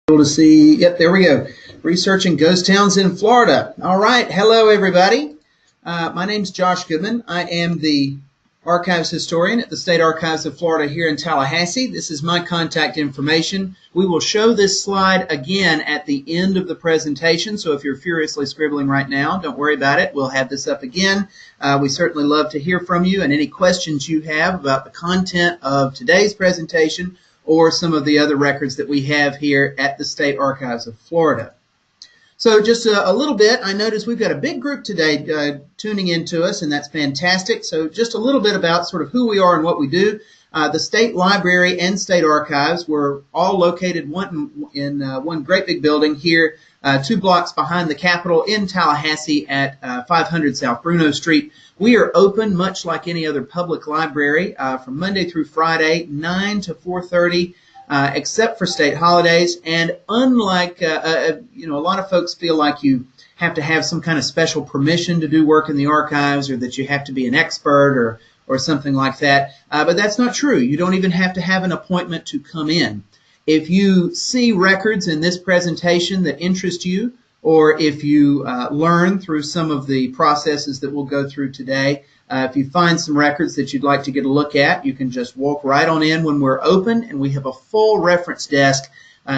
Able to see, yep, there we go. Researching ghost towns in Florida. All right, hello everybody. My name's Josh Goodman. I am the archives historian at the State Archives of Florida here in Tallahassee. This is my contact information. We will show this slide again at the end of the presentation, so if you're furiously scribbling right now, don't worry about it. We'll have this up again. We certainly love to hear from you and any questions you have about the content of today's presentation or some of the other records that we have here at the State Archives of Florida. So just a little bit, I noticed we've got a big group today tuning in to us, and that's fantastic. So just a little bit about sort of who we are and what we do. The State Library and State Archives, we're all located in one great big building here, 2 blocks behind the Capitol in Tallahassee at 500 South Bruno Street. We are open, much like any other public library, from Monday through Friday, 9 to 4:30, except for state holidays. And unlike, a lot of folks feel like you have to have some kind of special permission to do work in the archives, or that you have to be an expert or something like that. But that's not true. You don't even have to have an appointment to come in. If you see records in this presentation that interest you, or if you learn through some of the processes that we'll go through today, if you find some records that you'd like to get a look at, you can just walk right on in when we're open, and we have a full reference desk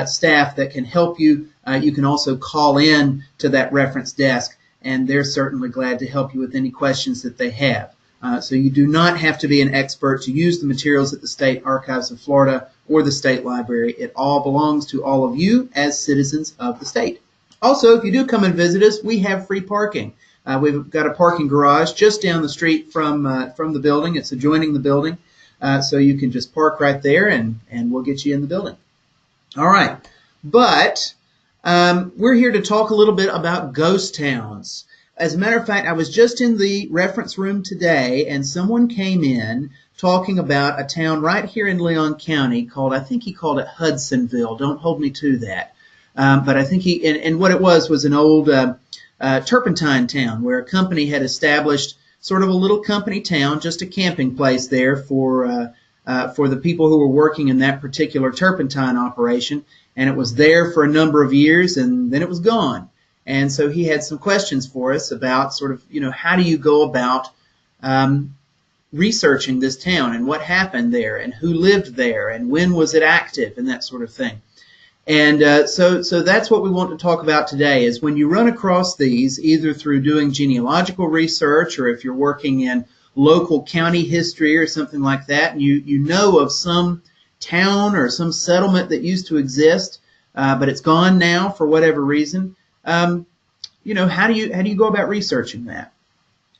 staff that can help you. You can also call in to that reference desk, and they're certainly glad to help you with any questions that they have. So you do not have to be an expert to use the materials at the State Archives of Florida or the State Library. It all belongs to all of you as citizens of the state. Also, if you do come and visit us, we have free parking. We've got a parking garage just down the street from the building. It's adjoining the building, so you can just park right there, and we'll get you in the building. All right, but we're here to talk a little bit about ghost towns. As a matter of fact, I was just in the reference room today, and someone came in talking about a town right here in Leon County called, I think he called it Hudsonville. Don't hold me to that. But I think and what it was an old turpentine town where a company had established sort of a little company town, just a camping place there for the people who were working in that particular turpentine operation. And it was there for a number of years, and then it was gone. And so he had some questions for us about sort of, how do you go about researching this town, and what happened there, and who lived there, and when was it active, and that sort of thing. And so that's what we want to talk about today, is when you run across these, either through doing genealogical research, or if you're working in local county history or something like that, and you know of some town or some settlement that used to exist, but it's gone now for whatever reason, how do you go about researching that?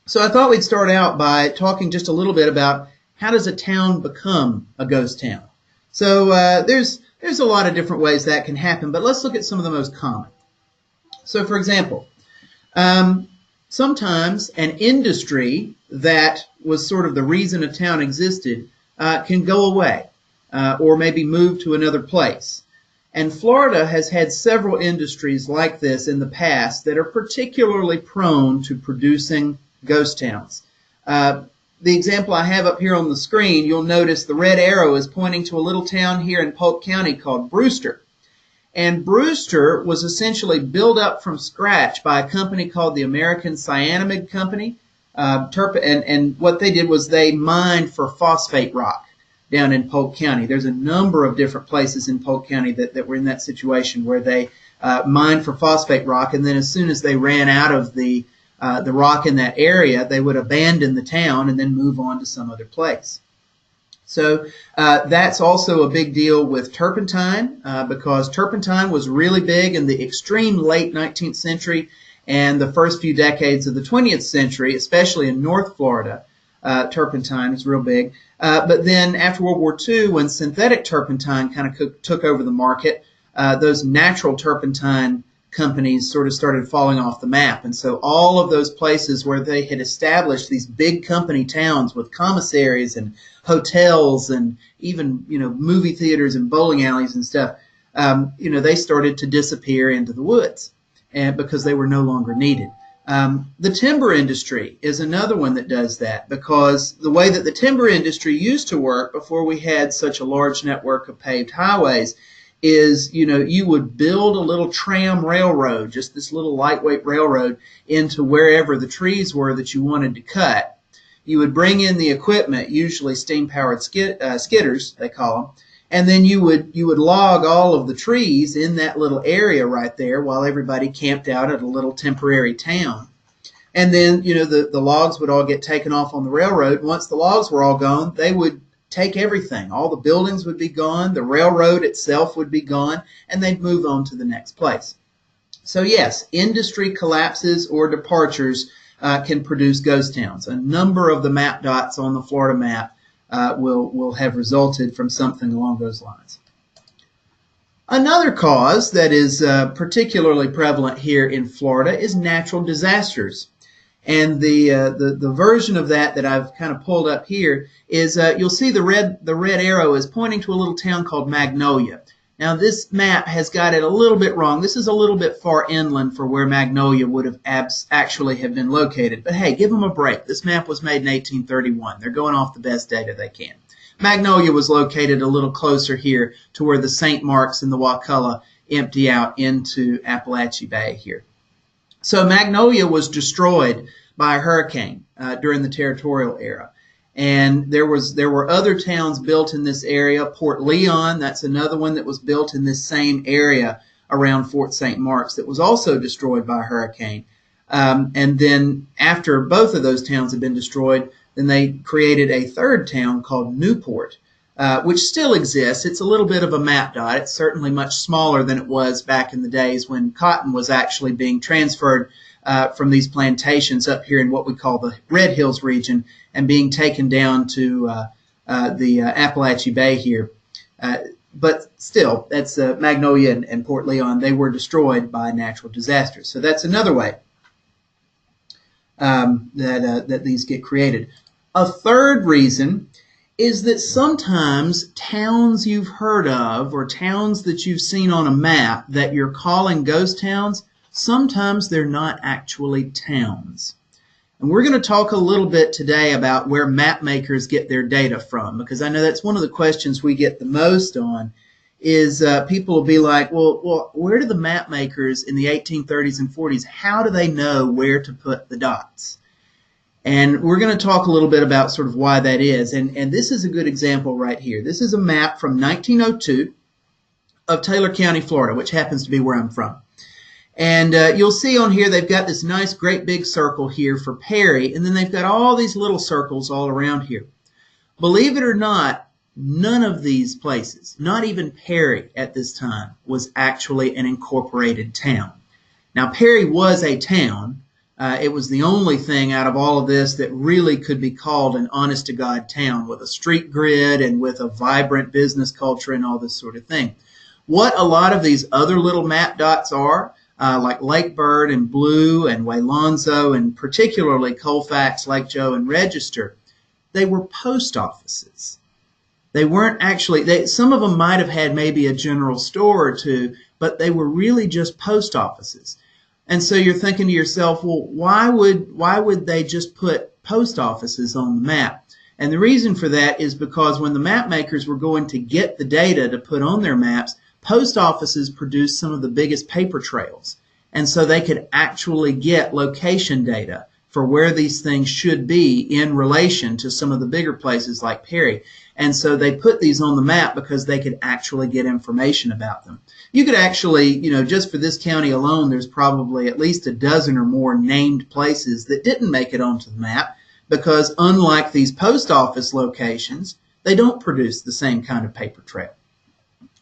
So I thought we'd start out by talking just a little bit about how does a town become a ghost town. So there's a lot of different ways that can happen, but let's look at some of the most common. So for example, sometimes an industry that was sort of the reason a town existed can go away or maybe move to another place. And Florida has had several industries like this in the past that are particularly prone to producing ghost towns. The example I have up here on the screen, you'll notice the red arrow is pointing to a little town here in Polk County called Brewster. And Brewster was essentially built up from scratch by a company called the American Cyanamid Company. And what they did was they mined for phosphate rock down in Polk County. There's a number of different places in Polk County that were in that situation where they mined for phosphate rock, and then as soon as they ran out of the rock in that area, they would abandon the town and then move on to some other place. So that's also a big deal with turpentine, because turpentine was really big in the extreme late 19th century and the first few decades of the 20th century, especially in North Florida. Turpentine is real big. But then after World War II, when synthetic turpentine kind of took over the market, those natural turpentine companies sort of started falling off the map. And so all of those places where they had established these big company towns with commissaries and hotels and even, movie theaters and bowling alleys and stuff, they started to disappear into the woods, and because they were no longer needed. The timber industry is another one that does that, because the way that the timber industry used to work before we had such a large network of paved highways is, you would build a little tram railroad, just this little lightweight railroad, into wherever the trees were that you wanted to cut. You would bring in the equipment, usually steam-powered skidders, they call them, and then you would log all of the trees in that little area right there while everybody camped out at a little temporary town. And then, the logs would all get taken off on the railroad. Once the logs were all gone, they would take everything. All the buildings would be gone, the railroad itself would be gone, and they'd move on to the next place. So yes, industry collapses or departures can produce ghost towns. A number of the map dots on the Florida map will have resulted from something along those lines. Another cause that is particularly prevalent here in Florida is natural disasters. And the version of that I've kind of pulled up here is you'll see the red arrow is pointing to a little town called Magnolia. Now this map has got it a little bit wrong. This is a little bit far inland for where Magnolia would have actually have been located. But hey, give them a break. This map was made in 1831. They're going off the best data they can. Magnolia was located a little closer here to where the St. Marks and the Waukulla empty out into Apalachee Bay here. So Magnolia was destroyed by a hurricane during the territorial era. And there were other towns built in this area. Port Leon, that's another one that was built in this same area around Fort St. Marks that was also destroyed by a hurricane. And then after both of those towns had been destroyed, then they created a third town called Newport, which still exists. It's a little bit of a map dot. It's certainly much smaller than it was back in the days when cotton was actually being transferred from these plantations up here in what we call the Red Hills region and being taken down to the Apalachee Bay here. But still, that's Magnolia and Port Leon. They were destroyed by natural disasters. So that's another way that these get created. A third reason is that sometimes towns you've heard of or towns that you've seen on a map that you're calling ghost towns, sometimes they're not actually towns. And we're going to talk a little bit today about where map makers get their data from, because I know that's one of the questions we get the most on is people will be like, well, where do the map makers in the 1830s and 40s, how do they know where to put the dots? And we're going to talk a little bit about sort of why that is. And this is a good example right here. This is a map from 1902 of Taylor County, Florida, which happens to be where I'm from. And you'll see on here they've got this nice great big circle here for Perry, and then they've got all these little circles all around here. Believe it or not, none of these places, not even Perry at this time, was actually an incorporated town. Now Perry was a town. It was the only thing out of all of this that really could be called an honest-to-God town with a street grid and with a vibrant business culture and all this sort of thing. What a lot of these other little map dots are, like Lake Bird and Blue and Waylonzo and particularly Colfax, Lake Joe, and Register, they were post offices. They weren't actually, some of them might have had maybe a general store or two, but they were really just post offices. And so you're thinking to yourself, well, why would they just put post offices on the map? And the reason for that is because when the map makers were going to get the data to put on their maps, post offices produced some of the biggest paper trails. And so they could actually get location data for where these things should be in relation to some of the bigger places like Perry. And so they put these on the map because they could actually get information about them. You could actually, just for this county alone, there's probably at least a dozen or more named places that didn't make it onto the map because unlike these post office locations, they don't produce the same kind of paper trail.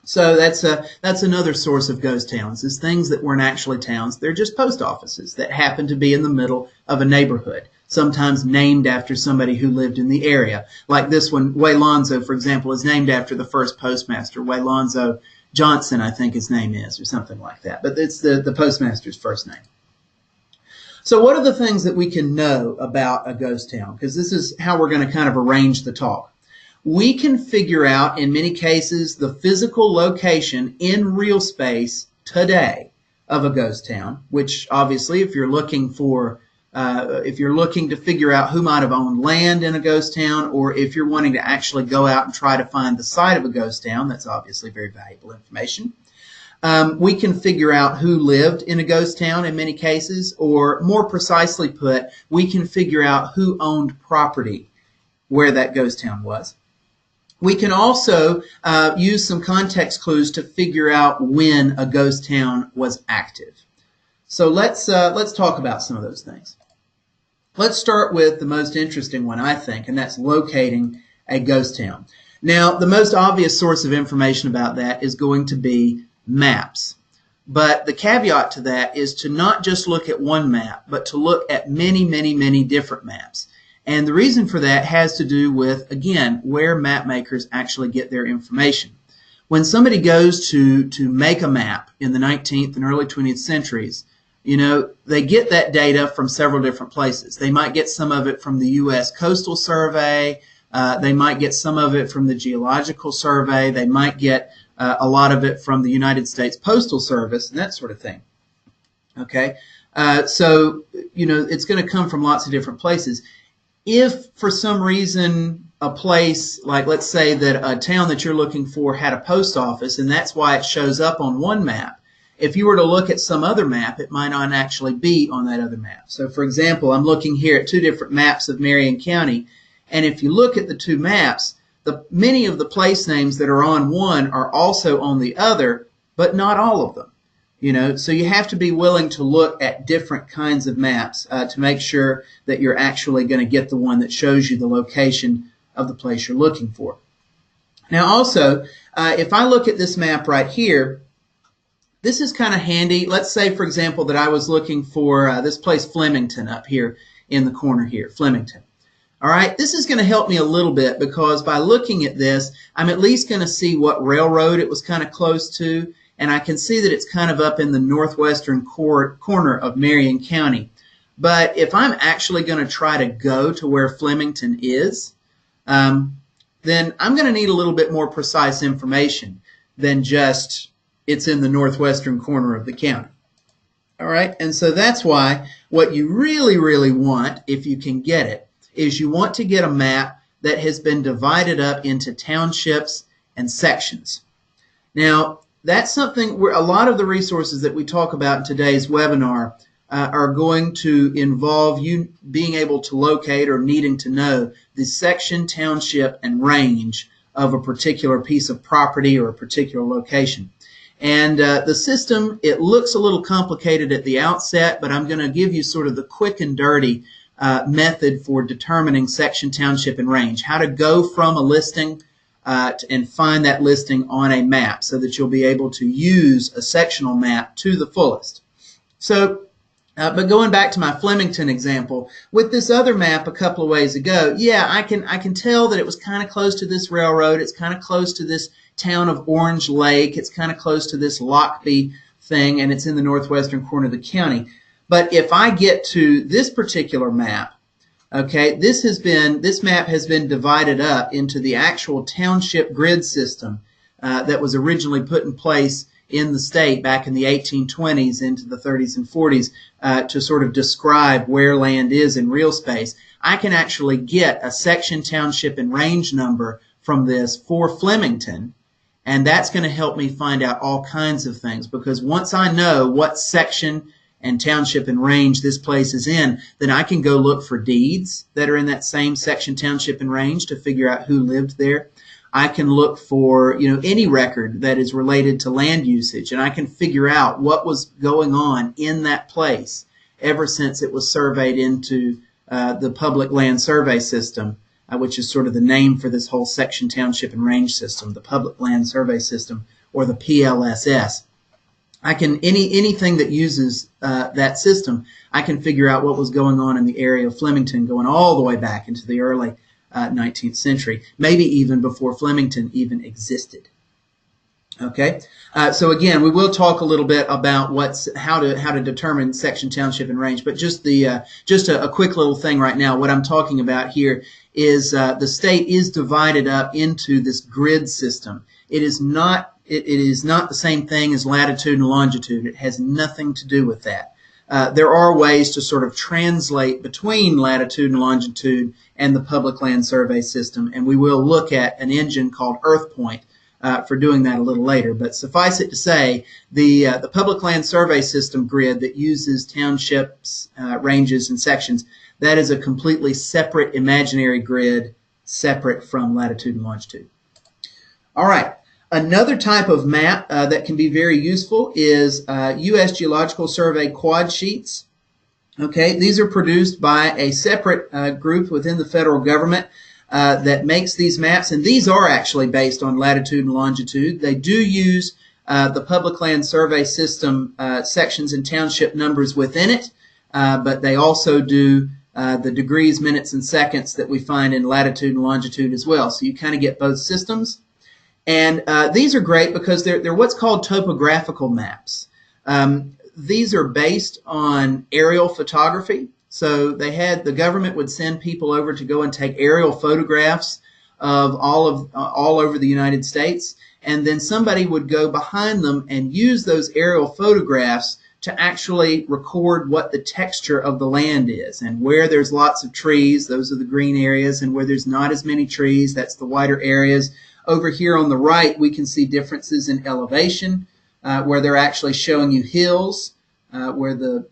So that's another source of ghost towns, is things that weren't actually towns. They're just post offices that happen to be in the middle of a neighborhood, sometimes named after somebody who lived in the area. Like this one, Waylonzo, for example, is named after the first postmaster, Waylonzo Johnson, I think his name is, or something like that. But it's the postmaster's first name. So what are the things that we can know about a ghost town? Because this is how we're going to kind of arrange the talk. We can figure out, in many cases, the physical location in real space today of a ghost town, which obviously, if you're looking for if you're looking to figure out who might have owned land in a ghost town, or if you're wanting to actually go out and try to find the site of a ghost town, that's obviously very valuable information. We can figure out who lived in a ghost town in many cases, or more precisely put, we can figure out who owned property where that ghost town was. We can also use some context clues to figure out when a ghost town was active. So let's talk about some of those things. Let's start with the most interesting one, I think, and that's locating a ghost town. Now, the most obvious source of information about that is going to be maps. But the caveat to that is to not just look at one map, but to look at many, many, many different maps. And the reason for that has to do with, again, where map makers actually get their information. When somebody goes to make a map in the 19th and early 20th centuries, you know, they get that data from several different places. They might get some of it from the U.S. Coastal Survey. They might get some of it from the Geological Survey. They might get a lot of it from the United States Postal Service and that sort of thing. Okay, so, you know, it's going to come from lots of different places. If for some reason a place, like let's say that a town that you're looking for had a post office and that's why it shows up on one map, if you were to look at some other map, it might not actually be on that other map. So, for example, I'm looking here at two different maps of Marion County, and if you look at the two maps, many of the place names that are on one are also on the other, but not all of them. You know, so you have to be willing to look at different kinds of maps to make sure that you're actually going to get the one that shows you the location of the place you're looking for. Now, also, if I look at this map right here, this is kind of handy. Let's say, for example, that I was looking for this place Flemington up here in the corner here, Flemington. All right, this is going to help me a little bit because by looking at this, I'm at least going to see what railroad it was kind of close to, and I can see that it's kind of up in the northwestern corner of Marion County. But if I'm actually going to try to go to where Flemington is, then I'm going to need a little bit more precise information than just it's in the northwestern corner of the county. All right, and so that's why what you really, really want, if you can get it, is you want to get a map that has been divided up into townships and sections. Now, that's something where a lot of the resources that we talk about in today's webinar are going to involve you being able to locate or needing to know the section, township, and range of a particular piece of property or a particular location. And the system, it looks a little complicated at the outset, but I'm going to give you sort of the quick and dirty method for determining section, township, and range. How to go from a listing and find that listing on a map so that you'll be able to use a sectional map to the fullest. So, but going back to my Flemington example, with this other map a couple of ways ago, yeah, I can tell that it was kind of close to this railroad. It's kind of close to this town of Orange Lake. It's kind of close to this Lockby thing, and it's in the northwestern corner of the county. But if I get to this particular map, okay, this map has been divided up into the actual township grid system that was originally put in place in the state back in the 1820s into the 30s and 40s to sort of describe where land is in real space. I can actually get a section, township, and range number from this for Flemington, and that's going to help me find out all kinds of things, because once I know what section and township and range this place is in, then I can go look for deeds that are in that same section, township, and range to figure out who lived there. I can look for, you know, any record that is related to land usage, and I can figure out what was going on in that place ever since it was surveyed into the Public Land Survey System, which is sort of the name for this whole section, township, and range system, the Public Land Survey System, or the PLSS. I can, anything that uses that system, I can figure out what was going on in the area of Flemington going all the way back into the early 19th century, maybe even before Flemington even existed. Okay, so again, we will talk a little bit about how to determine section, township, and range. But just a quick little thing right now. What I'm talking about here is the state is divided up into this grid system. It is not the same thing as latitude and longitude. It has nothing to do with that. there are ways to sort of translate between latitude and longitude and the public land survey system, and we will look at an engine called EarthPoint for doing that a little later. But suffice it to say, the public land survey system grid that uses townships, ranges, and sections, that is a completely separate imaginary grid, separate from latitude and longitude. All right. Another type of map that can be very useful is U.S. Geological Survey quad sheets. Okay, these are produced by a separate group within the federal government that makes these maps, and these are actually based on latitude and longitude. They do use the public land survey system sections and township numbers within it, but they also do the degrees, minutes, and seconds that we find in latitude and longitude as well. So you kind of get both systems. And these are great because they're what's called topographical maps. These are based on aerial photography. So the government would send people over to go and take aerial photographs of all over the United States, and then somebody would go behind them and use those aerial photographs to actually record what the texture of the land is, and where there's lots of trees, those are the green areas, and where there's not as many trees, that's the whiter areas. Over here on the right, we can see differences in elevation, where they're actually showing you hills, where the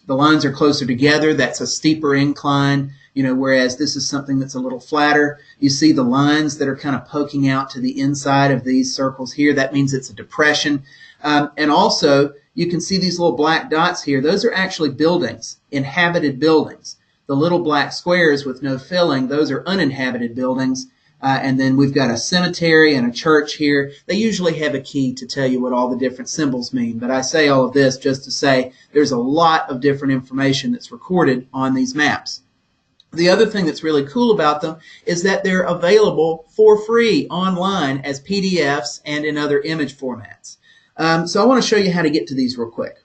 lines are closer together. That's a steeper incline, whereas this is something that's a little flatter. You see the lines that are kind of poking out to the inside of these circles here. That means it's a depression. And also, you can see these little black dots here. Those are actually buildings, inhabited buildings. The little black squares with no filling, those are uninhabited buildings. And then we've got a cemetery and a church here. They usually have a key to tell you what all the different symbols mean. But I say all of this just to say there's a lot of different information that's recorded on these maps. The other thing that's really cool about them is that they're available for free online as PDFs and in other image formats. So I want to show you how to get to these real quick.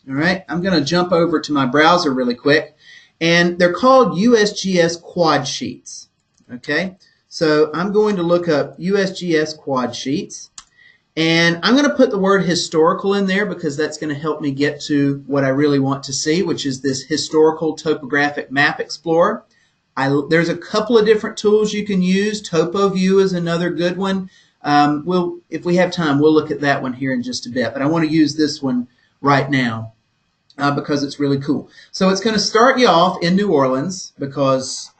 All right, I'm going to jump over to my browser really quick. And they're called USGS quad sheets. Okay. So I'm going to look up USGS quad sheets, and I'm going to put the word historical in there because that's going to help me get to what I really want to see, which is this historical topographic map explorer. There's a couple of different tools you can use. TopoView is another good one. If we have time, we'll look at that one here in just a bit, but I want to use this one right now because it's really cool. So it's going to start you off in New Orleans, because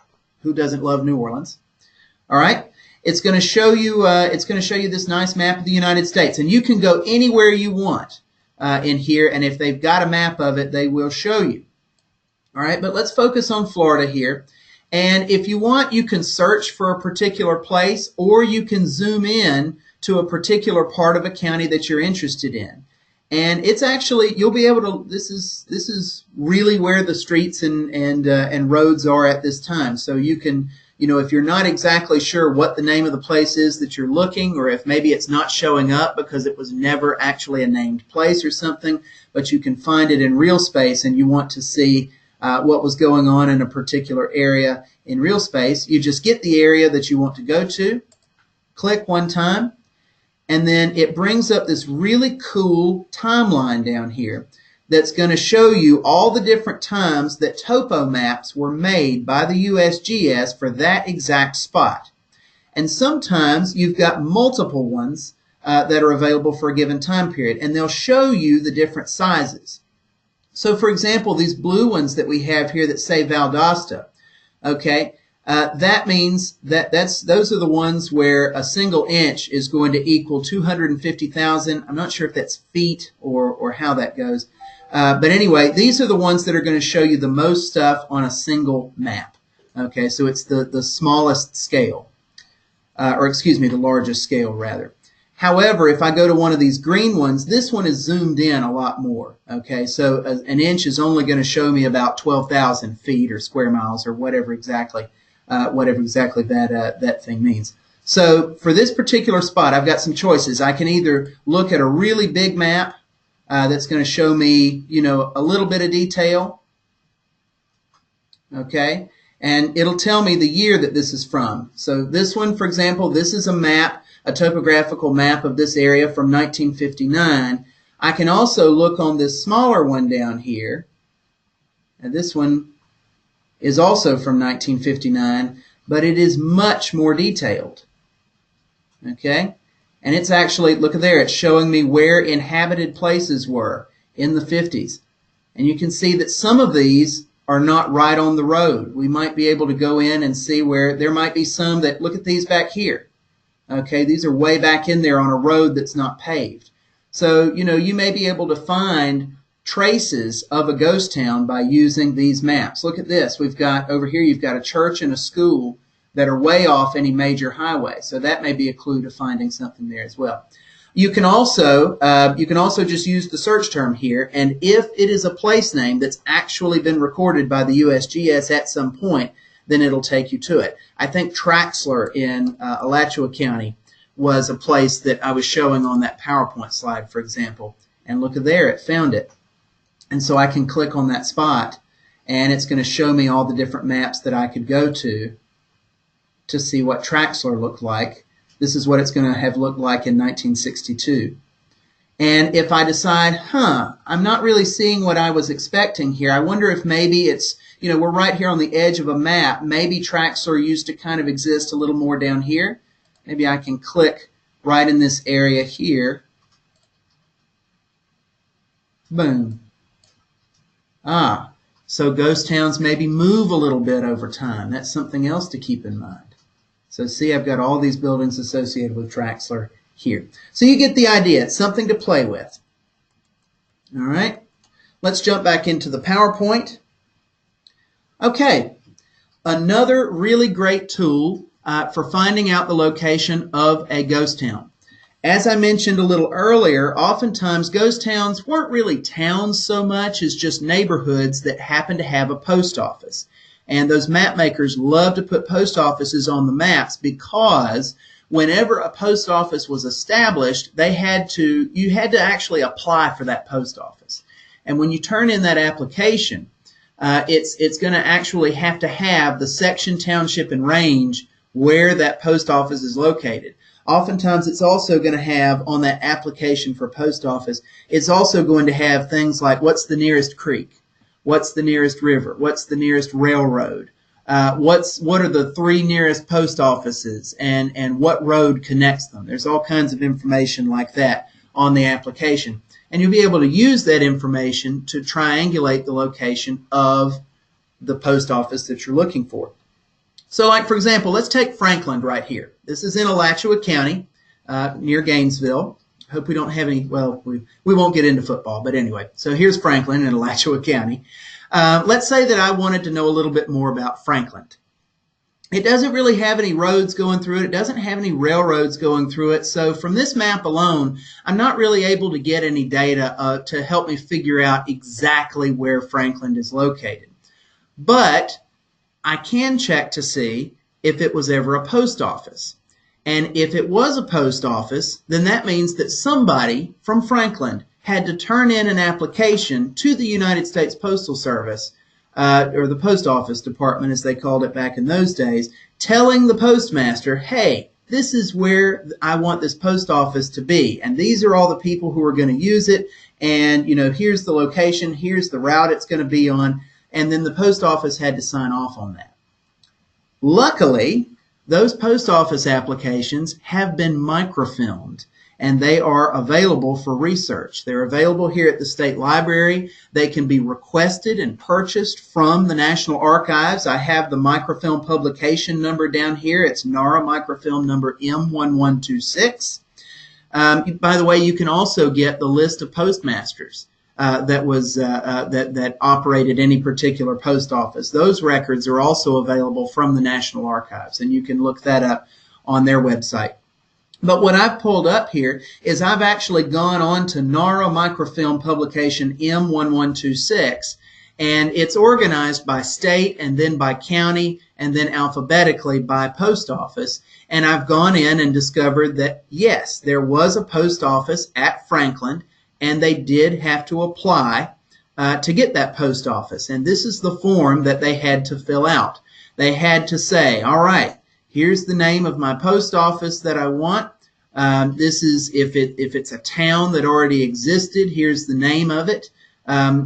who doesn't love New Orleans? All right, it's going to show you. This nice map of the United States, and you can go anywhere you want in here. And if they've got a map of it, they will show you. All right, but let's focus on Florida here. And if you want, you can search for a particular place, or you can zoom in to a particular part of a county that you're interested in. And it's actually, you'll be able to. This is really where the streets and roads are at this time. So you can. If you're not exactly sure what the name of the place is that you're looking, or if maybe it's not showing up because it was never actually a named place or something, but you can find it in real space and you want to see what was going on in a particular area in real space, you just get the area that you want to go to, click one time, and then it brings up this really cool timeline down here that's going to show you all the different times that topo maps were made by the USGS for that exact spot. And sometimes you've got multiple ones that are available for a given time period, and they'll show you the different sizes. So for example, these blue ones that we have here that say Valdosta, okay, that means that those are the ones where a single inch is going to equal 250,000. I'm not sure if that's feet or how that goes. But anyway, these are the ones that are going to show you the most stuff on a single map. Okay, so it's the smallest scale, or excuse me, the largest scale rather. However, if I go to one of these green ones, this one is zoomed in a lot more. Okay, so an inch is only going to show me about 12,000 feet or square miles or whatever exactly that thing means. So for this particular spot, I've got some choices. I can either look at a really big map that's going to show me, a little bit of detail. Okay, and it'll tell me the year that this is from. So this one, for example, this is a map, a topographical map of this area from 1959. I can also look on this smaller one down here, and this one is also from 1959, but it is much more detailed. Okay? And it's actually, look at there, it's showing me where inhabited places were in the 50s. And you can see that some of these are not right on the road. We might be able to go in and see where there might be some that, look at these back here. Okay, these are way back in there on a road that's not paved. So, you may be able to find traces of a ghost town by using these maps. Look at this. We've got, over here, you've got a church and a school that are way off any major highway. So that may be a clue to finding something there as well. You can also just use the search term here, and if it is a place name that's actually been recorded by the USGS at some point, then it'll take you to it. I think Traxler in Alachua County was a place that I was showing on that PowerPoint slide, for example. And look at there, it found it. And so I can click on that spot, and it's going to show me all the different maps that I could go to see what Traxler looked like. This is what it's going to have looked like in 1962. And if I decide, I'm not really seeing what I was expecting here, I wonder if maybe it's, we're right here on the edge of a map. Maybe Traxler used to kind of exist a little more down here. Maybe I can click right in this area here. Boom. So ghost towns maybe move a little bit over time. That's something else to keep in mind. So see, I've got all these buildings associated with Traxler here. So you get the idea. It's something to play with. All right. Let's jump back into the PowerPoint. Okay. Another really great tool for finding out the location of a ghost town. As I mentioned a little earlier, oftentimes ghost towns weren't really towns so much as just neighborhoods that happen to have a post office. And those map makers love to put post offices on the maps because whenever a post office was established, you had to actually apply for that post office. And when you turn in that application, it's going to actually have to have the section, township, and range where that post office is located. Oftentimes, it's also going to have on that application for post office, it's also going to have things like what's the nearest creek, what's the nearest river, what's the nearest railroad, what are the 3 nearest post offices, and what road connects them. There's all kinds of information like that on the application. And you'll be able to use that information to triangulate the location of the post office that you're looking for. So like, for example, let's take Franklin right here. This is in Alachua County, near Gainesville. Hope we don't have any, well, we won't get into football, but anyway. So here's Franklin in Alachua County. Let's say that I wanted to know a little bit more about Franklin. It doesn't really have any roads going through it. It doesn't have any railroads going through it. So from this map alone, I'm not really able to get any data to help me figure out exactly where Franklin is located. But I can check to see if it was ever a post office. And if it was a post office, then that means that somebody from Franklin had to turn in an application to the United States Postal Service, or the Post Office Department as they called it back in those days, telling the postmaster, hey, this is where I want this post office to be, and these are all the people who are going to use it, and here's the location, here's the route it's going to be on, and then the post office had to sign off on that. Luckily, those post office applications have been microfilmed, and they are available for research. They're available here at the State Library. They can be requested and purchased from the National Archives. I have the microfilm publication number down here. It's NARA microfilm number M1126. By the way, you can also get the list of postmasters that operated any particular post office. Those records are also available from the National Archives, and you can look that up on their website. But what I've pulled up here is I've actually gone on to NARA microfilm publication M1126, and it's organized by state and then by county and then alphabetically by post office. And I've gone in and discovered that, yes, there was a post office at Franklin, and they did have to apply to get that post office. And this is the form that they had to fill out. They had to say, all right, here's the name of my post office that I want. This is if it's a town that already existed, here's the name of it.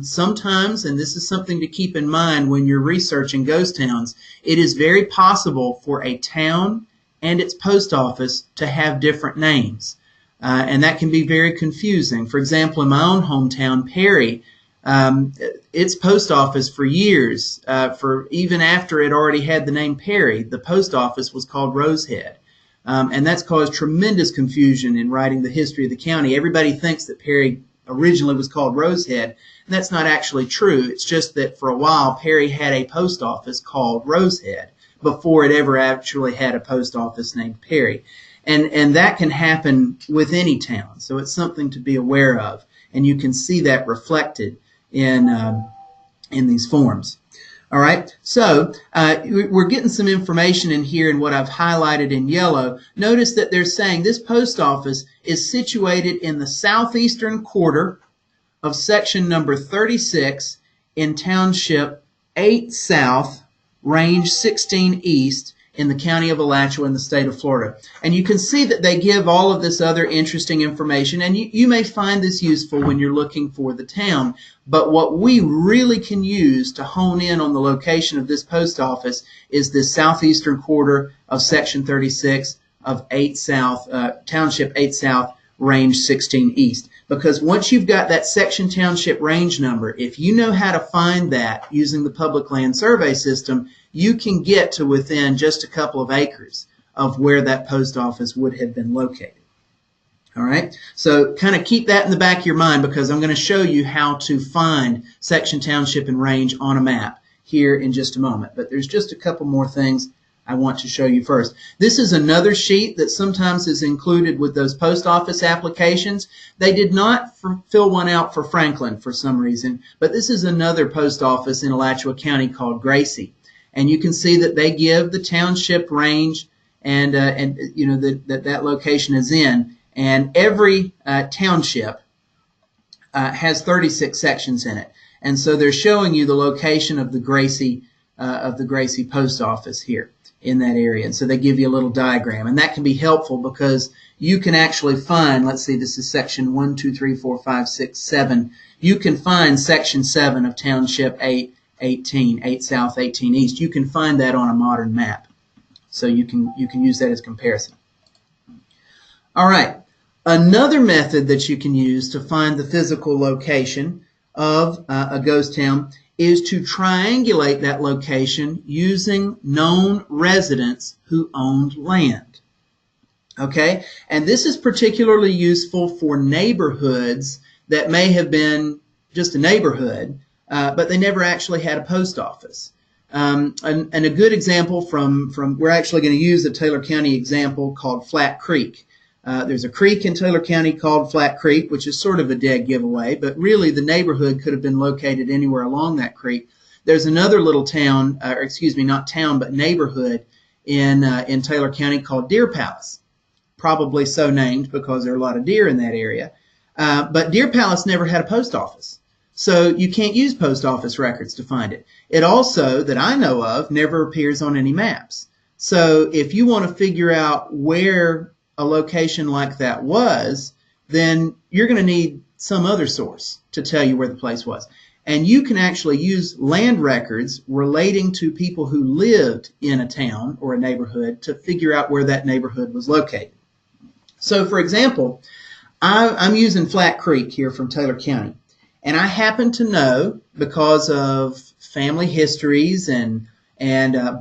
Sometimes, and this is something to keep in mind when you're researching ghost towns, it is very possible for a town and its post office to have different names. And that can be very confusing. For example, in my own hometown, Perry, its post office for years, for even after it already had the name Perry, the post office was called Rosehead. And that's caused tremendous confusion in writing the history of the county. Everybody thinks that Perry originally was called Rosehead, and that's not actually true. It's just that for a while, Perry had a post office called Rosehead before it ever actually had a post office named Perry. And that can happen with any town, so it's something to be aware of, and you can see that reflected in these forms. All right, so we're getting some information in here in what I've highlighted in yellow. Notice that they're saying this post office is situated in the southeastern quarter of section number 36 in township 8 South, range 16 East in the county of Alachua in the state of Florida. And you can see that they give all of this other interesting information, and you may find this useful when you're looking for the town. But what we really can use to hone in on the location of this post office is this southeastern quarter of section 36 of 8 South, township 8 South, range 16 East. Because once you've got that section township range number, if you know how to find that using the public land survey system, you can get to within just a couple of acres of where that post office would have been located. All right, so kind of keep that in the back of your mind, because I'm going to show you how to find section, township, and range on a map here in just a moment. But there's just a couple more things I want to show you first. This is another sheet that sometimes is included with those post office applications. They did not fill one out for Franklin for some reason, but this is another post office in Alachua County called Gracie. And you can see that they give the township range and you know that location is in. And every township has 36 sections in it. And so they're showing you the location of the Gracie post office here in that area. And so they give you a little diagram. And that can be helpful because you can actually find, let's see, this is section 1, 2, 3, 4, 5, 6, 7. You can find section 7 of township 8 South, 18 East. You can find that on a modern map. So you can use that as comparison. All right. Another method that you can use to find the physical location of a ghost town is to triangulate that location using known residents who owned land. Okay? And this is particularly useful for neighborhoods that may have been just a neighborhood, but they never actually had a post office. And a good example from we're actually going to use a Taylor County example called Flat Creek. There's a creek in Taylor County called Flat Creek, which is sort of a dead giveaway, but really the neighborhood could have been located anywhere along that creek. There's another little town, or excuse me, not town, but neighborhood in Taylor County called Deer Palace. Probably so named because there are a lot of deer in that area. But Deer Palace never had a post office. So you can't use post office records to find it. It also, that I know of, never appears on any maps. So if you want to figure out where a location like that was, then you're going to need some other source to tell you where the place was. And you can actually use land records relating to people who lived in a town or a neighborhood to figure out where that neighborhood was located. So for example, I'm using Flat Creek here from Taylor County. And I happen to know, because of family histories and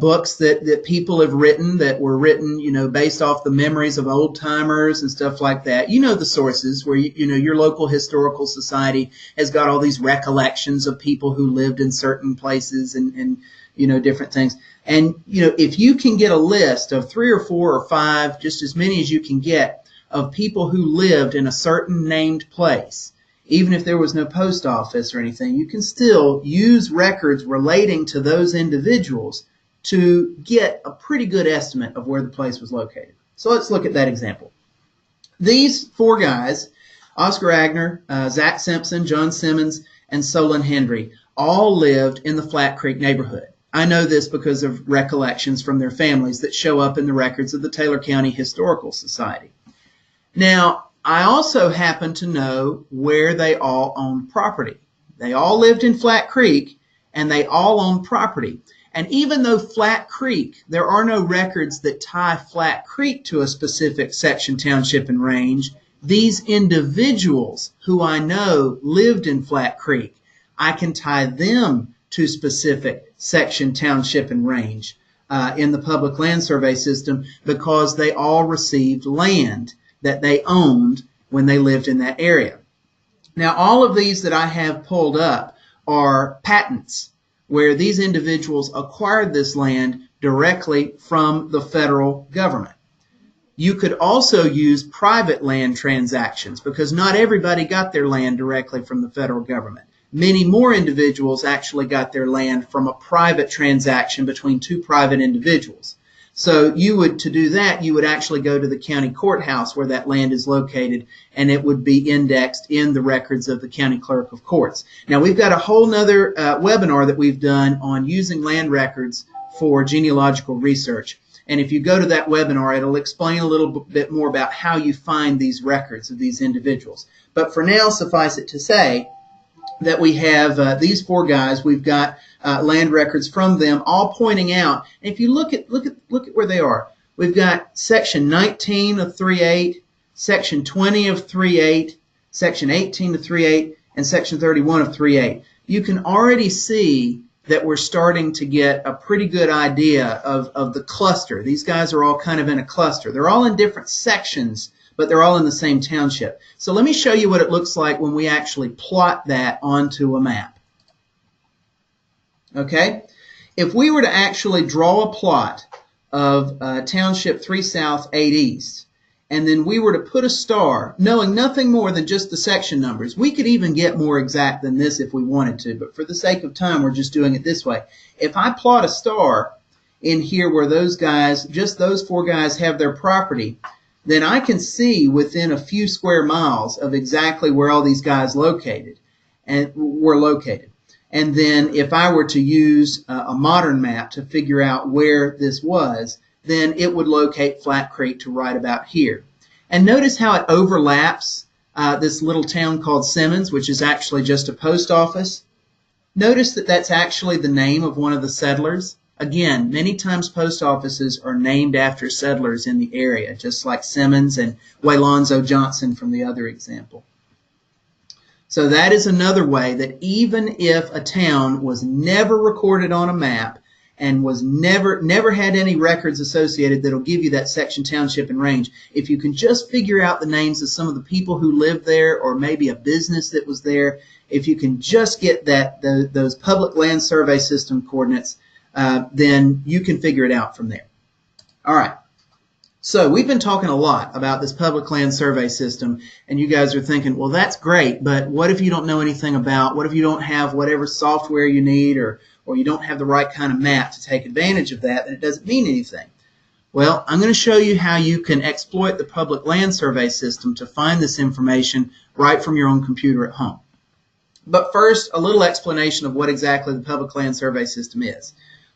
books that people have written that were written, you know, based off the memories of old timers and stuff like that. You know the sources where, you know, your local historical society has got all these recollections of people who lived in certain places and you know, different things. And, you know, if you can get a list of 3 or 4 or 5, just as many as you can get, of people who lived in a certain named place, even if there was no post office or anything, you can still use records relating to those individuals to get a pretty good estimate of where the place was located. So let's look at that example. These 4 guys, Oscar Agner, Zach Simpson, John Simmons, and Solon Hendry, all lived in the Flat Creek neighborhood. I know this because of recollections from their families that show up in the records of the Taylor County Historical Society. Now, I also happen to know where they all owned property. They all lived in Flat Creek, and they all owned property. And even though Flat Creek, there are no records that tie Flat Creek to a specific section, township, and range, these individuals who I know lived in Flat Creek, I can tie them to specific section, township, and range in the public land survey system because they all received land that they owned when they lived in that area. Now, all of these that I have pulled up are patents where these individuals acquired this land directly from the federal government. You could also use private land transactions because not everybody got their land directly from the federal government. Many more individuals actually got their land from a private transaction between two private individuals. So to do that, you would actually go to the county courthouse where that land is located, and it would be indexed in the records of the county clerk of courts. Now, we've got a whole nother webinar that we've done on using land records for genealogical research. And if you go to that webinar, it'll explain a little bit more about how you find these records of these individuals. But for now, suffice it to say that we have these four guys. We've got land records from them, all pointing out. And if you look at where they are, we've got section 19 of 3.8, section 20 of 3.8, section 18 of 3.8, and section 31 of 3.8. You can already see that we're starting to get a pretty good idea of the cluster. These guys are all kind of in a cluster. They're all in different sections, but they're all in the same township. So let me show you what it looks like when we actually plot that onto a map. Okay? If we were to actually draw a plot of Township 3 South, 8 East, and then we were to put a star, knowing nothing more than just the section numbers. We could even get more exact than this if we wanted to, but for the sake of time, we're just doing it this way. If I plot a star in here where those guys, just those four guys have their property, then I can see within a few square miles of exactly where all these guys were located. And then if I were to use a modern map to figure out where this was, then it would locate Flat Creek to right about here. And notice how it overlaps this little town called Simmons, which is actually just a post office. Notice that that's actually the name of one of the settlers. Again, many times post offices are named after settlers in the area, just like Simmons and Waylonzo Johnson from the other example. So that is another way that even if a town was never recorded on a map and was never had any records associated that'll give you that section, township, and range, if you can just figure out the names of some of the people who lived there or maybe a business that was there, if you can just get those public land survey system coordinates, then you can figure it out from there. All right. So we've been talking a lot about this public land survey system, and you guys are thinking, well, that's great, but what if you don't know anything about, what if you don't have whatever software you need, or you don't have the right kind of map to take advantage of that, then it doesn't mean anything. Well, I'm going to show you how you can exploit the public land survey system to find this information right from your own computer at home. But first, a little explanation of what exactly the public land survey system is.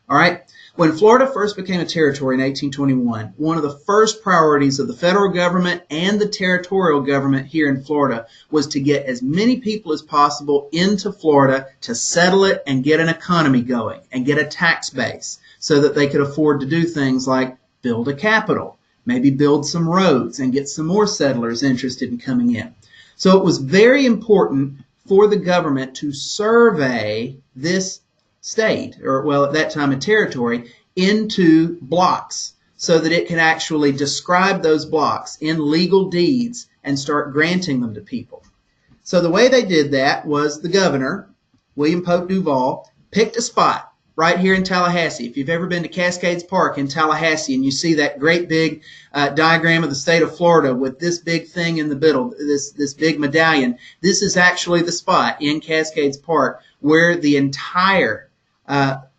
All right. When Florida first became a territory in 1821, one of the first priorities of the federal government and the territorial government here in Florida was to get as many people as possible into Florida to settle it and get an economy going and get a tax base so that they could afford to do things like build a capitol, maybe build some roads and get some more settlers interested in coming in. So it was very important for the government to survey this state, or well, at that time a territory, into blocks so that it could actually describe those blocks in legal deeds and start granting them to people. So the way they did that was the governor, William Pope Duval, picked a spot right here in Tallahassee. If you've ever been to Cascades Park in Tallahassee and you see that great big diagram of the state of Florida with this big thing in the middle, this big medallion, this is actually the spot in Cascades Park where the entire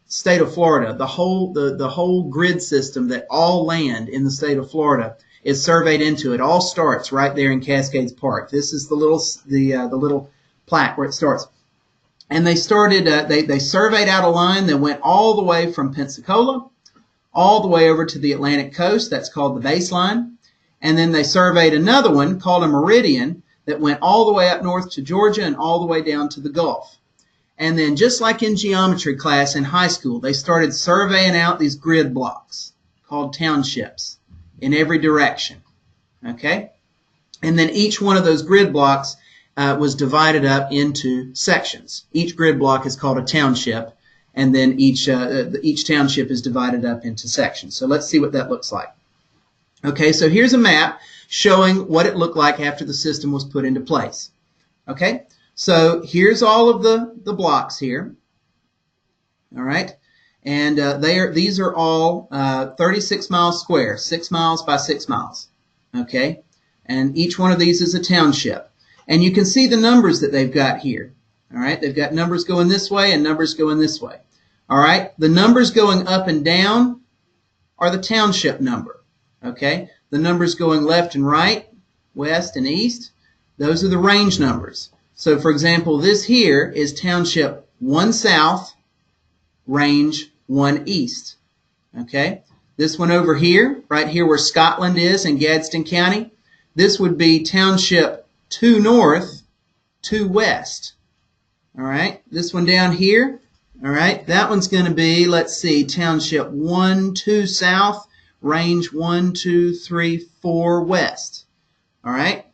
state of Florida, the whole grid system, that all land in the state of Florida is surveyed into. It all starts right there in Cascades Park. This is the little plaque where it starts. And they started. They surveyed out a line that went all the way from Pensacola, all the way over to the Atlantic coast. That's called the baseline. And then they surveyed another one called a meridian that went all the way up north to Georgia and all the way down to the Gulf. And then just like in geometry class in high school, they started surveying out these grid blocks called townships in every direction. Okay? And then each one of those grid blocks was divided up into sections. Each grid block is called a township, and then each township is divided up into sections. So let's see what that looks like. Okay, so here's a map showing what it looked like after the system was put into place. Okay, so here's all of the blocks here. All right, and these are all 36 miles square, 6 miles by 6 miles. Okay, and each one of these is a township. And you can see the numbers that they've got here. All right, they've got numbers going this way and numbers going this way. All right, the numbers going up and down are the township number. Okay, the numbers going left and right, west and east, those are the range numbers. So for example, this here is township 1 south, range 1 east. Okay, this one over here, right here where Scotland is in Gadsden County, this would be township 2 north, 2 west. All right, this one down here, all right, that one's going to be, let's see, township 1, 2 south, range 1, 2, 3, 4 west. All right,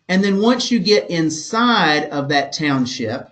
and then once you get inside of that township,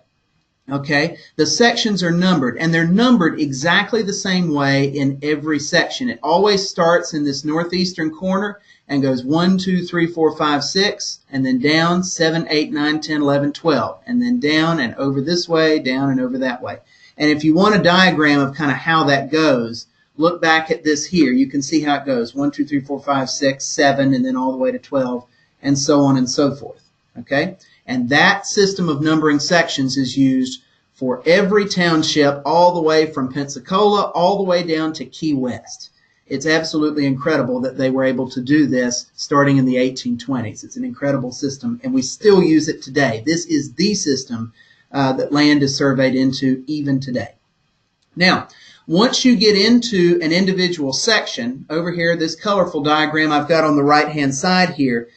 okay, the sections are numbered, and they're numbered exactly the same way in every section. It always starts in this northeastern corner and goes 1, 2, 3, 4, 5, 6, and then down 7, 8, 9, 10, 11, 12, and then down and over this way, down and over that way. And if you want a diagram of kind of how that goes, look back at this here. You can see how it goes. 1, 2, 3, 4, 5, 6, 7, and then all the way to 12, and so on and so forth. Okay? And that system of numbering sections is used for every township all the way from Pensacola all the way down to Key West. It's absolutely incredible that they were able to do this starting in the 1820s. It's an incredible system, and we still use it today. This is the system that land is surveyed into even today. Now, once you get into an individual section, over here, this colorful diagram I've got on the right-hand side here,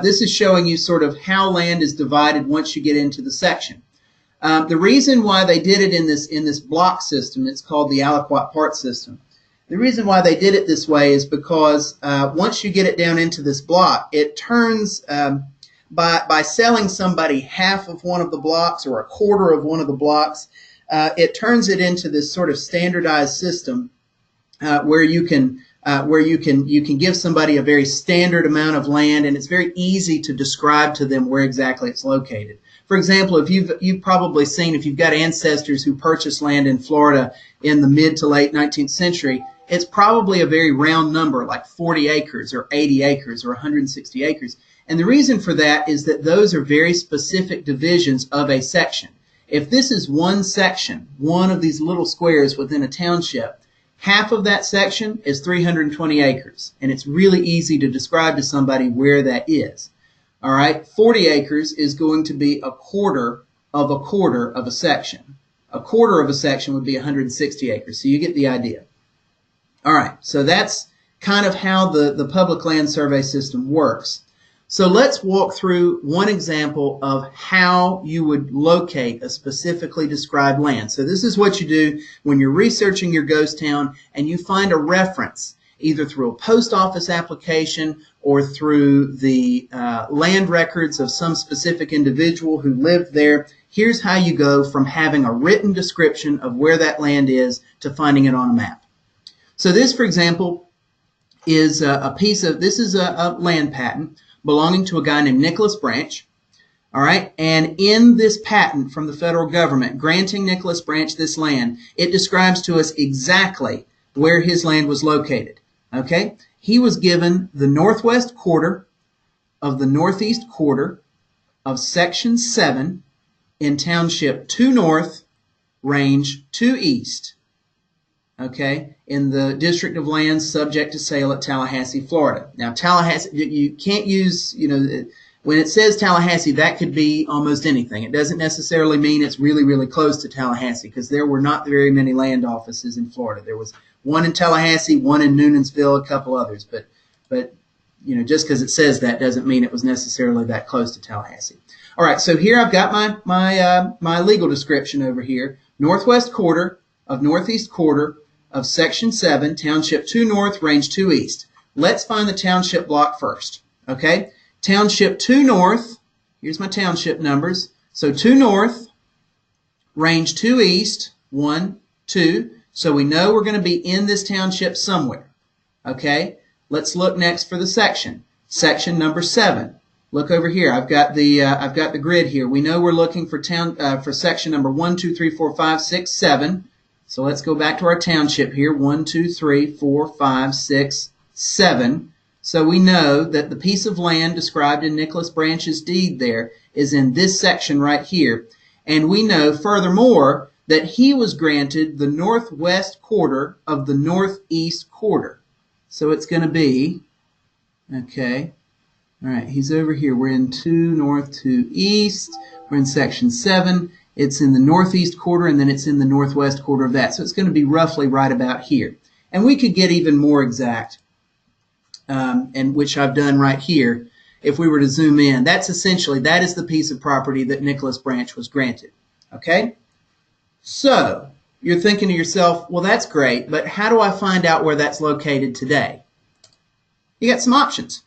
this is showing you sort of how land is divided once you get into the section. The reason why they did it in this block system, it's called the aliquot part system. The reason why they did it this way is because once you get it down into this block, it turns, by selling somebody half of one of the blocks or a quarter of one of the blocks, it turns it into this sort of standardized system where you can give somebody a very standard amount of land, and it's very easy to describe to them where exactly it's located. For example, if you've probably seen, if you've got ancestors who purchased land in Florida in the mid to late 19th century, it's probably a very round number, like 40 acres or 80 acres or 160 acres. And the reason for that is that those are very specific divisions of a section. If this is one section, one of these little squares within a township, half of that section is 320 acres. And it's really easy to describe to somebody where that is. All right, 40 acres is going to be a quarter of a section. A quarter of a section would be 160 acres. So you get the idea. All right, so that's kind of how the public land survey system works. So let's walk through one example of how you would locate a specifically described land. So this is what you do when you're researching your ghost town and you find a reference, either through a post office application or through the land records of some specific individual who lived there. Here's how you go from having a written description of where that land is to finding it on a map. So this, for example, is this is a land patent belonging to a guy named Nicholas Branch. All right, and in this patent from the federal government granting Nicholas Branch this land, it describes to us exactly where his land was located. Okay, he was given the northwest quarter of the northeast quarter of Section 7 in Township 2 North, Range 2 East. Okay, in the District of Lands subject to sale at Tallahassee, Florida. Now, Tallahassee, you can't use, when it says Tallahassee, that could be almost anything. It doesn't necessarily mean it's really, really close to Tallahassee, because there were not very many land offices in Florida. There was one in Tallahassee, one in Noonan'sville, a couple others, but just because it says that doesn't mean it was necessarily that close to Tallahassee. All right, so here I've got my legal description over here. Northwest quarter of Northeast quarter of Section 7, Township 2 North, Range 2 East. Let's find the township block first, okay? Township 2 North, here's my township numbers. So 2 North, Range 2 East, 1, 2. So we know we're going to be in this township somewhere, okay? Let's look next for the section. Section number 7. Look over here. I've got the grid here. We know we're looking for section number 1, 2, 3, 4, 5, 6, 7. So let's go back to our township here. 1, 2, 3, 4, 5, 6, 7. So we know that the piece of land described in Nicholas Branch's deed there is in this section right here. And we know furthermore that he was granted the northwest quarter of the northeast quarter. So it's going to be, okay, all right, he's over here. We're in 2 North, 2 East. We're in Section 7. It's in the northeast quarter, and then it's in the northwest quarter of that. So it's going to be roughly right about here. And we could get even more exact, and which I've done right here. If we were to zoom in, that is the piece of property that Nicholas Branch was granted. Okay? So you're thinking to yourself, well, that's great, but how do I find out where that's located today? You got some options.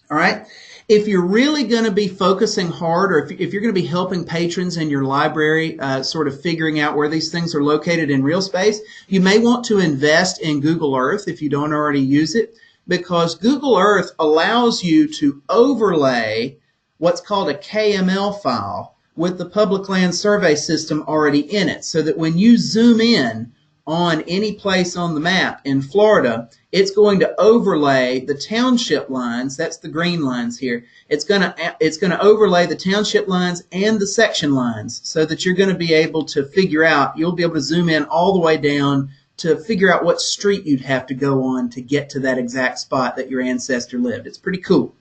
All right? If you're really going to be focusing hard, or if you're going to be helping patrons in your library sort of figuring out where these things are located in real space, you may want to invest in Google Earth if you don't already use it, because Google Earth allows you to overlay what's called a KML file with the Public Land Survey System already in it, so that when you zoom in on any place on the map in Florida, it's going to overlay the township lines. That's the green lines here. It's going to overlay the township lines and the section lines, so that you're going to be able to figure out, you'll be able to zoom in all the way down to figure out what street you'd have to go on to get to that exact spot that your ancestor lived. It's pretty cool.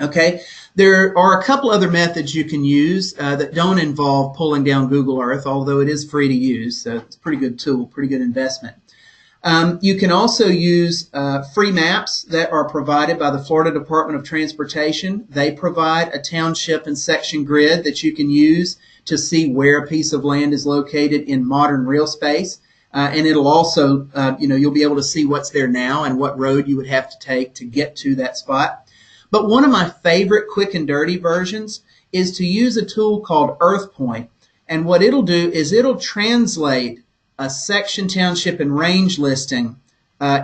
Okay, there are a couple other methods you can use that don't involve pulling down Google Earth, although it is free to use, so it's a pretty good tool, pretty good investment. You can also use free maps that are provided by the Florida Department of Transportation. They provide a township and section grid that you can use to see where a piece of land is located in modern real space. And it'll also, you'll be able to see what's there now and what road you would have to take to get to that spot. But one of my favorite quick and dirty versions is to use a tool called EarthPoint. And what it'll do is it'll translate a section, township, and range listing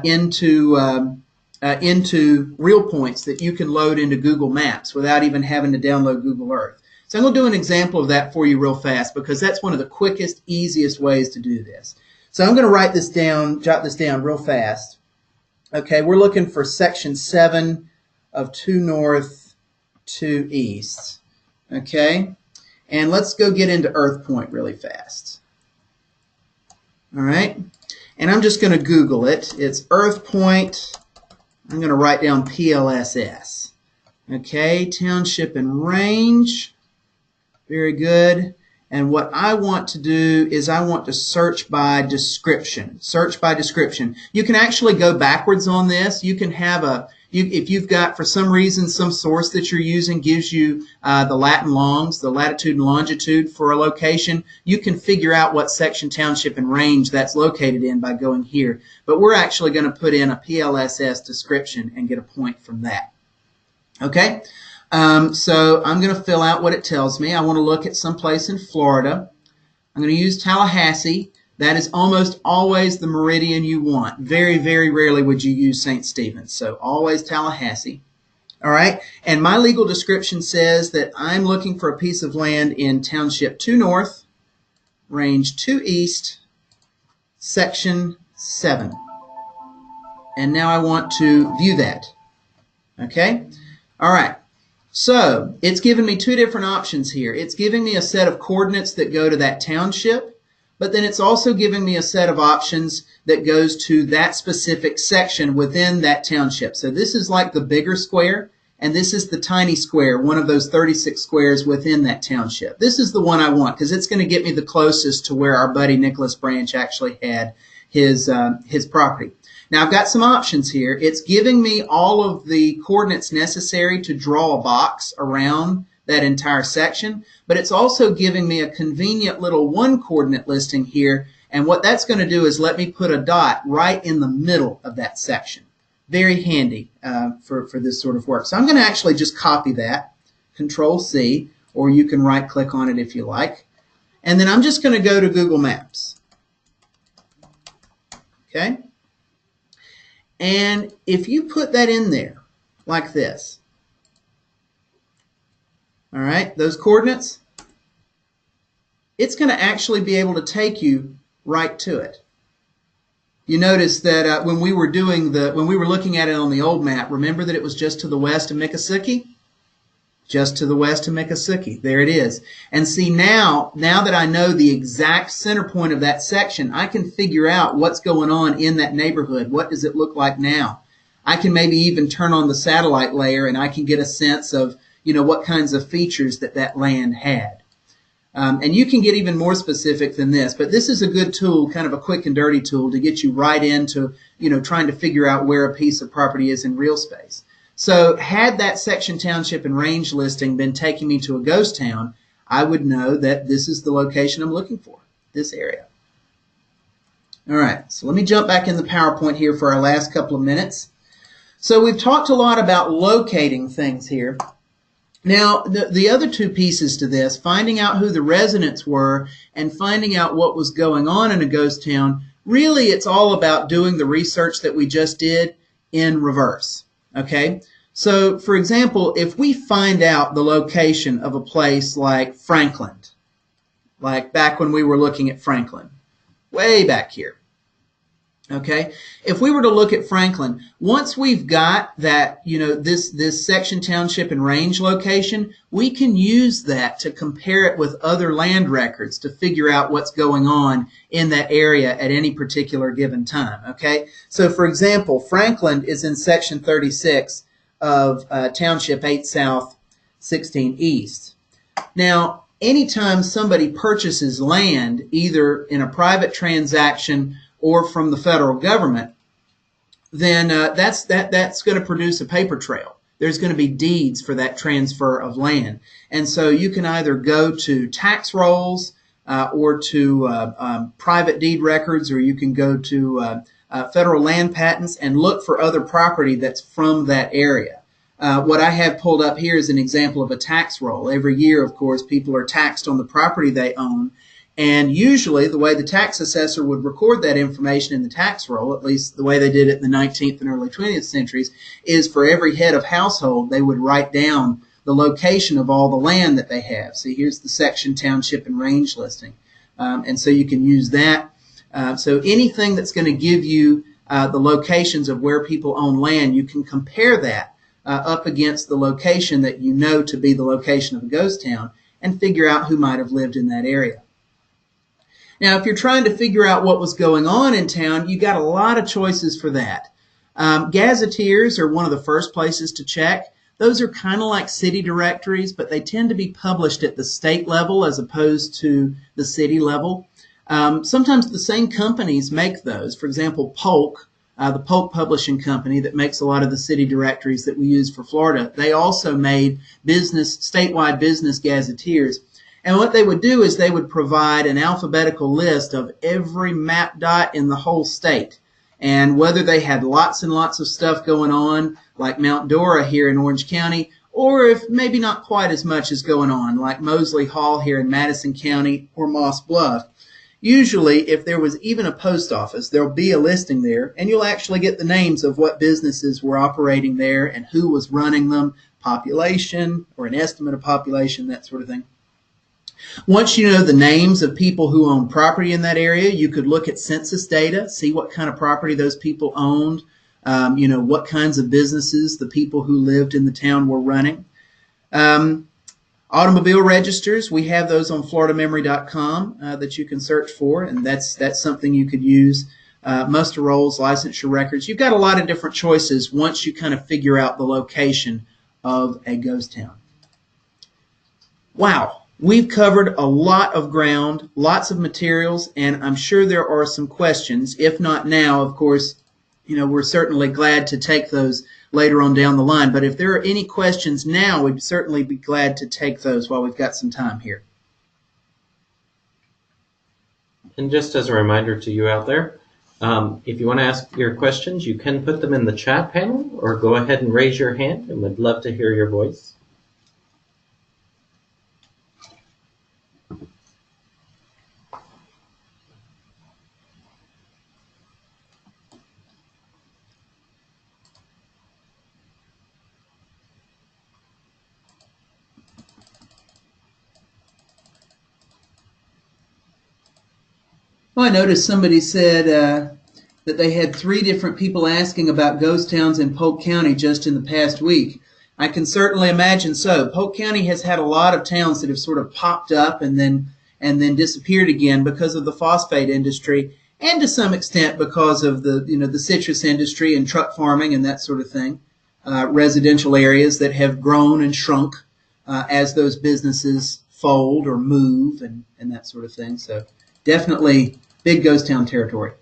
into real points that you can load into Google Maps without even having to download Google Earth. So I'm going to do an example of that for you real fast, because that's one of the quickest, easiest ways to do this. So I'm going to write this down, jot this down real fast. Okay, we're looking for Section 7 of 2 North, 2 East. Okay, and let's go get into EarthPoint really fast. All right, and I'm just going to Google it. It's EarthPoint. I'm going to write down PLSS. Okay, township and range. Very good. And what I want to do is I want to search by description. Search by description. You can actually go backwards on this. You can have if you've got, for some reason, some source that you're using gives you the Latin longs, the latitude and longitude for a location, you can figure out what section, township, and range that's located in by going here. But we're actually going to put in a PLSS description and get a point from that. Okay? So I'm going to fill out what it tells me. I want to look at some place in Florida. I'm going to use Tallahassee. That is almost always the meridian you want. Very, very rarely would you use St. Stephen's. So always Tallahassee. All right. And my legal description says that I'm looking for a piece of land in Township 2 North, Range 2 East, Section 7. And now I want to view that. Okay. All right. So it's given me two different options here. It's giving me a set of coordinates that go to that township, but then it's also giving me a set of options that goes to that specific section within that township. So this is like the bigger square, and this is the tiny square, one of those 36 squares within that township. This is the one I want because it's going to get me the closest to where our buddy Nicholas Branch actually had his property. Now I've got some options here. It's giving me all of the coordinates necessary to draw a box around that entire section, but it's also giving me a convenient little one coordinate listing here, and what that's going to do is let me put a dot right in the middle of that section. Very handy for this sort of work. So I'm going to actually just copy that, Control C, or you can right click on it if you like, and then I'm just going to go to Google Maps. Okay? And if you put that in there like this, all right, those coordinates, it's going to actually be able to take you right to it. You notice that when we were looking at it on the old map, remember that it was just to the west of Miccosukee? Just to the west of Miccosukee. There it is. And see, now that I know the exact center point of that section, I can figure out what's going on in that neighborhood. What does it look like now? I can maybe even turn on the satellite layer and I can get a sense of, you know, what kinds of features that land had. And you can get even more specific than this, but this is a good tool, kind of a quick and dirty tool to get you right into, you know, trying to figure out where a piece of property is in real space. So had that section, township, and range listing been taking me to a ghost town, I would know that this is the location I'm looking for, this area. All right, so let me jump back in the PowerPoint here for our last couple of minutes. So we've talked a lot about locating things here. Now, the other two pieces to this, finding out who the residents were and finding out what was going on in a ghost town, really it's all about doing the research that we just did in reverse. Okay? So, for example, if we find out the location of a place like Franklin, like back when we were looking at Franklin, way back here. Okay, if we were to look at Franklin, once we've got that, you know, this section, township, and range location, we can use that to compare it with other land records to figure out what's going on in that area at any particular given time. Okay, so for example, Franklin is in section 36 of township 8 South, 16 East. Now, anytime somebody purchases land, either in a private transaction or from the federal government, then that's going to produce a paper trail. There's going to be deeds for that transfer of land. And so you can either go to tax rolls or to private deed records, or you can go to federal land patents and look for other property that's from that area. What I have pulled up here is an example of a tax roll. Every year, of course, people are taxed on the property they own. And usually the way the tax assessor would record that information in the tax roll, at least the way they did it in the 19th and early 20th centuries, is for every head of household, they would write down the location of all the land that they have. See, here's the section, township, and range listing. And so you can use that. So anything that's going to give you the locations of where people own land, you can compare that up against the location that you know to be the location of a ghost town and figure out who might have lived in that area. Now, if you're trying to figure out what was going on in town, you got a lot of choices for that. Gazetteers are one of the first places to check. Those are kind of like city directories, but they tend to be published at the state level as opposed to the city level. Sometimes the same companies make those. For example, Polk, the Polk Publishing Company that makes a lot of the city directories that we use for Florida, they also made statewide business gazetteers. And what they would do is they would provide an alphabetical list of every map dot in the whole state. And whether they had lots and lots of stuff going on, like Mount Dora here in Orange County, or if maybe not quite as much is going on, like Mosley Hall here in Madison County or Moss Bluff. Usually, if there was even a post office, there'll be a listing there, and you'll actually get the names of what businesses were operating there and who was running them, population, or an estimate of population, that sort of thing. Once you know the names of people who own property in that area, you could look at census data, see what kind of property those people owned, you know, what kinds of businesses the people who lived in the town were running. Automobile registers, we have those on floridamemory.com that you can search for, and that's something you could use. Muster rolls, licensure records. You've got a lot of different choices once you kind of figure out the location of a ghost town. Wow. We've covered a lot of ground, lots of materials, and I'm sure there are some questions. If not now, of course, we're certainly glad to take those later on down the line. But if there are any questions now, we'd certainly be glad to take those while we've got some time here. And just as a reminder to you out there, if you want to ask your questions, you can put them in the chat panel or go ahead and raise your hand, and we'd love to hear your voice. Well, I noticed somebody said that they had 3 different people asking about ghost towns in Polk County just in the past week. I can certainly imagine so. Polk County has had a lot of towns that have sort of popped up and then disappeared again because of the phosphate industry, and to some extent because of the citrus industry and truck farming and that sort of thing. Residential areas that have grown and shrunk as those businesses fold or move and that sort of thing. So definitely big ghost town territory.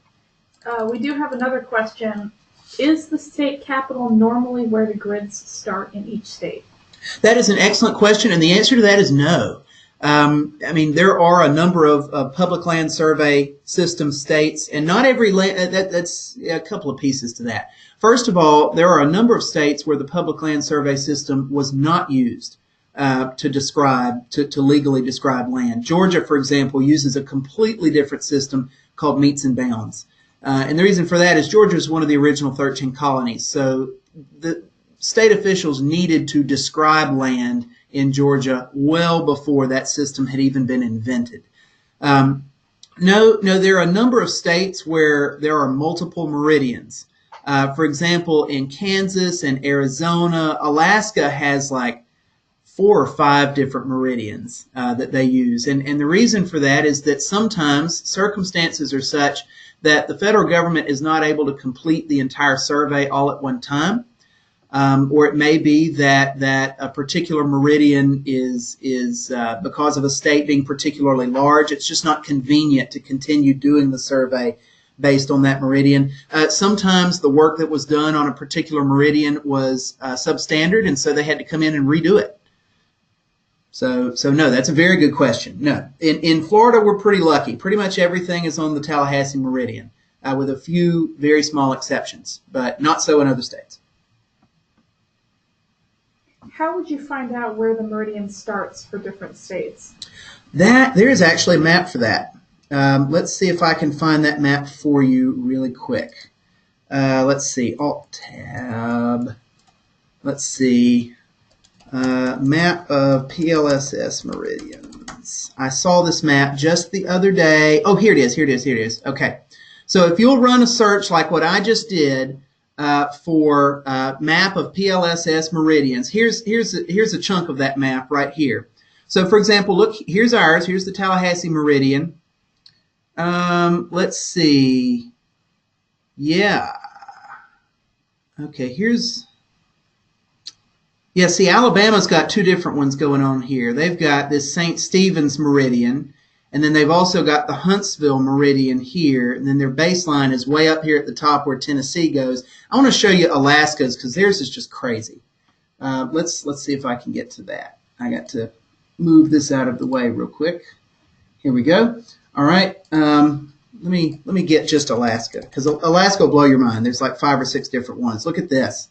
We do have another question. Is the state capital normally where the grids start in each state? That is an excellent question, and the answer to that is no. There are a number of public land survey system states, and not every land, that's a couple of pieces to that. First of all, there are a number of states where the public land survey system was not used to legally describe land. Georgia, for example, uses a completely different system called meets and bounds. And the reason for that is Georgia is one of the original 13 colonies. So the state officials needed to describe land in Georgia well before that system had even been invented. No, there are a number of states where there are multiple meridians. For example, in Kansas and Arizona, Alaska has like 4 or 5 different meridians that they use. And the reason for that is that sometimes circumstances are such that the federal government is not able to complete the entire survey all at one time. Or it may be that a particular meridian is because of a state being particularly large, it's just not convenient to continue doing the survey based on that meridian. Sometimes the work that was done on a particular meridian was substandard, and so they had to come in and redo it. So no, that's a very good question. No, in Florida, we're pretty lucky. Pretty much everything is on the Tallahassee meridian, with a few very small exceptions, but not so in other states. How would you find out where the meridian starts for different states? There is actually a map for that. Let's see if I can find that map for you really quick. Let's see, Alt-Tab. Let's see. Map of PLSS meridians. I saw this map just the other day. Oh, here it is. Okay. So if you'll run a search like what I just did for map of PLSS meridians, here's a chunk of that map right here. So for example, look, here's ours. Here's the Tallahassee meridian. Let's see. Yeah. Okay, see, Alabama's got 2 different ones going on here. They've got this St. Stephen's meridian, and then they've also got the Huntsville meridian here, and then their baseline is way up here at the top where Tennessee goes. I want to show you Alaska's because theirs is just crazy. Let's see if I can get to that. I got to move this out of the way real quick. Here we go. All right. Let me get just Alaska, because Alaska will blow your mind. There's like 5 or 6 different ones. Look at this.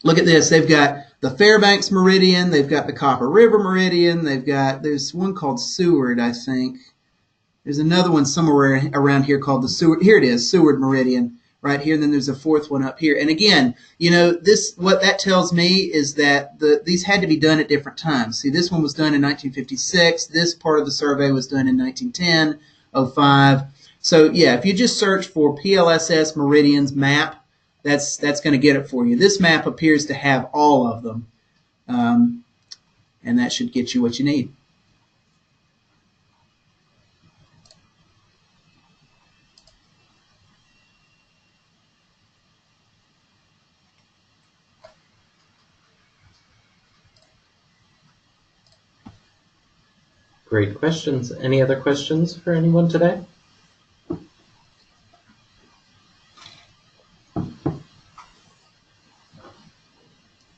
Look at this. They've got the Fairbanks Meridian. They've got the Copper River Meridian. There's one called Seward, I think. There's another one somewhere around here called the Seward. Here it is, Seward Meridian, right here. And then there's a 4th one up here. And again, what that tells me is that these had to be done at different times. See, this one was done in 1956. This part of the survey was done in 1910, 05. So yeah, if you just search for PLSS Meridians map, that's going to get it for you. This map appears to have all of them, and that should get you what you need. Great questions. Any other questions for anyone today?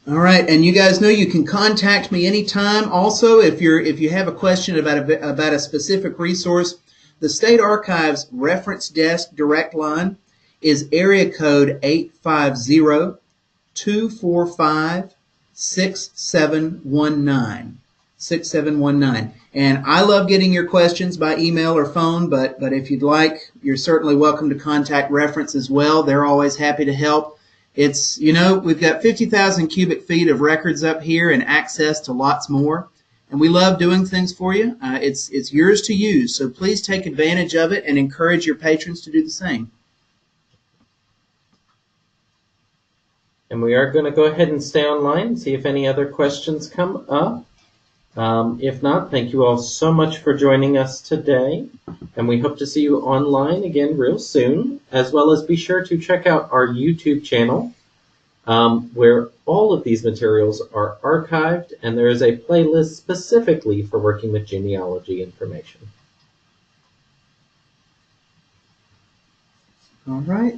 All right, and you guys know you can contact me anytime. Also, if you have a question about a specific resource, the State Archives Reference Desk direct line is area code 850-245-6719. 6719. And I love getting your questions by email or phone, but if you'd like, you're certainly welcome to contact Reference as well. They're always happy to help. It's, we've got 50,000 cubic feet of records up here and access to lots more. And we love doing things for you. It's yours to use, so please take advantage of it and encourage your patrons to do the same. And we are going to go ahead and stay online and see if any other questions come up. If not, thank you all so much for joining us today. And we hope to see you online again real soon, as well as be sure to check out our YouTube channel, where all of these materials are archived, and there is a playlist specifically for working with genealogy information. All right.